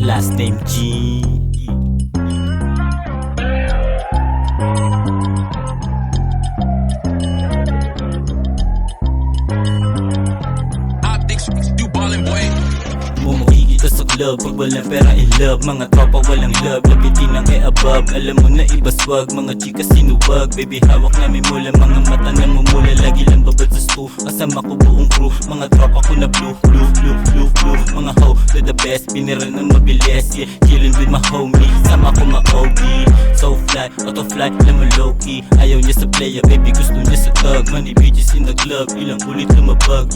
last name G. Bumukigi ka sa club pag walang pera in love. Mga tropa walang love, lapitin ang above. Alam mo na ibaswag, mga chika sinuwag. Baby hawak namin mula, mga mata namumula. Lagi lang babad sa stu, kasama ko buong crew. Mga tropa ko na blue. Mga hoe to the best, pinira ng mabilis. Yeah, chillin' with my homie, sama ko ma-OG. So fly, auto fly, alam mo low-key. Ayaw niya sa player, baby gusto niya sa thug. Money bitches in the club, ilang ulit lumabag.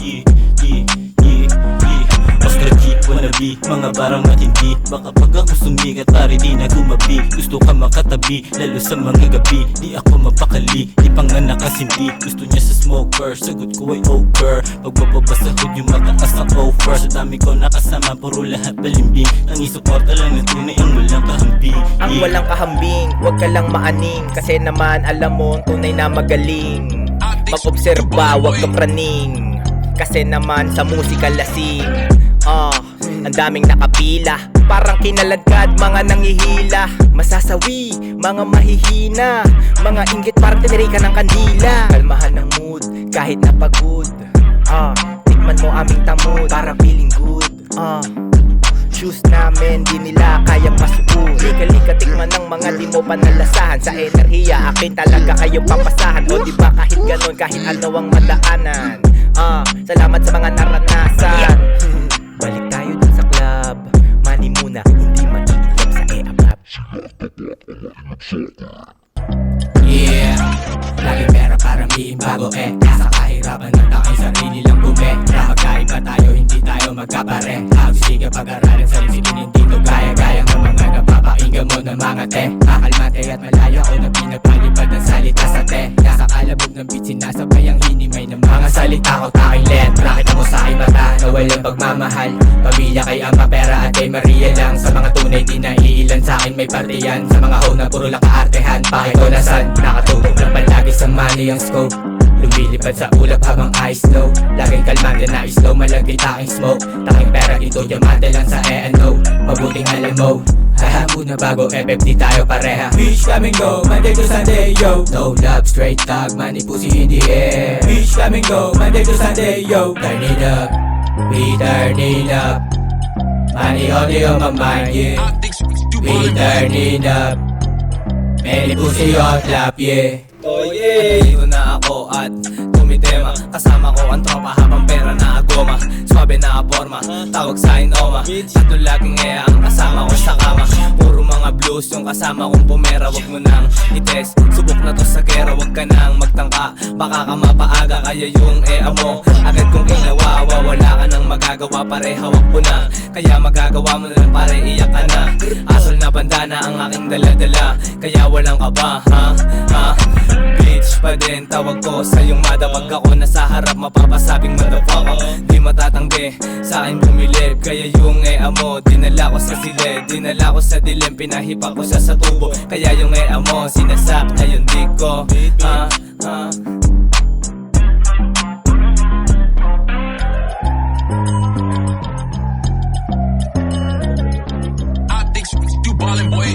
Oscar G, wannabe, mga barang matindi. Baka pag ako sumigat, pare di na gumabi. Gusto ka makatabi, lalo sa mga gabi. Di ako mapakali, di panganak kasindi. Gusto niya sa smoker, sagot ko ay over. Pag mapabasa hood yung mataas ang offer. Sa dami ko nakasama, puro lahat balimbing. Ang isuporta lang ng tunay ang walang kahambing. Ang walang kahambing, wag ka lang maaning. Kasi naman alam mo, tunay na magaling. Mag-obserba, wag ka praning. Kasi naman sa musika lasing. Ang daming nakapila, parang kinaladkad, mga nangihila. Masasawi, mga mahihina, mga inggit parang tinirika ng kandila. Kalmahan ng mood, kahit napagod. Tikman mo aming tamod, para feeling good. Shoes namin, di nila kayang masuot. Lika-lika tikman ng mga di mo panalasahan. Sa enerhiya, akin talaga kayong papasahan. O diba kahit ganon, kahit ano ang madaanan. Salamat sa mga naranasan. Balik tayo dun sa club. Money muna, hindi mag-iilap sa e-abab. Yeah, lagi pera para miimbago nasa kahirapan ng taking sarili lang bumera. Magkaiba tayo, hindi tayo magkapare. Sige pag-aralin sa lisigin, hindi to gaya-gaya ng mga napapakinggan mo ng mga kakalmate at malaya ko na pinapalipad ng salita sa nasa kalabog ng beat, sinasabay ang hinimay ng mga salita ko taking letra. Kita mo sa aking mata na walang pagmamahal. Pamilya kay Ama, pera at kay Maria lang. Sa mga tunay di naiilan, sa akin may parte yan. Sa mga hoe na puro lang kaartehan, bakit ko nasan? Nakatubog lang palagi sa money ang scope. Lumilipad sa ulap habang eyes low. Laging kalmante na slow, malagay taking smoke. Taking pera ito, diamante lang sa E&O. Mabuting alam mo, haha muna bago FFD tayo pareha. Beach coming go, Monday to Sunday yo. No love, straight talk, money pussy in the air. Beach coming go, Monday to Sunday yo. Turn it up, we turn it up. Money only on my mind, yeah. We turn it up. Many pussy on clap, yeah. Oh yeah. Dito na ako at tumitema. Kasama ko ang tropa habang pera na agoma. Swabe na forma, tawag sa inoma. Dito laging ang kasama ko sa kama. Puro mga blues yung kasama kong pumera. Wag mo nang ites, subok na to sa gera. Wag ka nang magtangka, baka ka mapaaga. Kaya yung mo, agad kong kinawawa. Wala ka nang magagawa, pare hawak ko na. Kaya magagawa mo na lang, pare iyak ka na. Asol na bandana ang aking daladala. Kaya walang kaba, bitch pa din tawag ko sa iyong mada. Pag ako nasa harap mapapasabing motherfucker. Di matatanggi sa akin bumilib. Kaya yung mo dinala ko sa silid. Dinala ko sa dilim, pinahipa ko siya sa tubo. Kaya yung mo sinasak na yung di ko. I think you ballin', boy.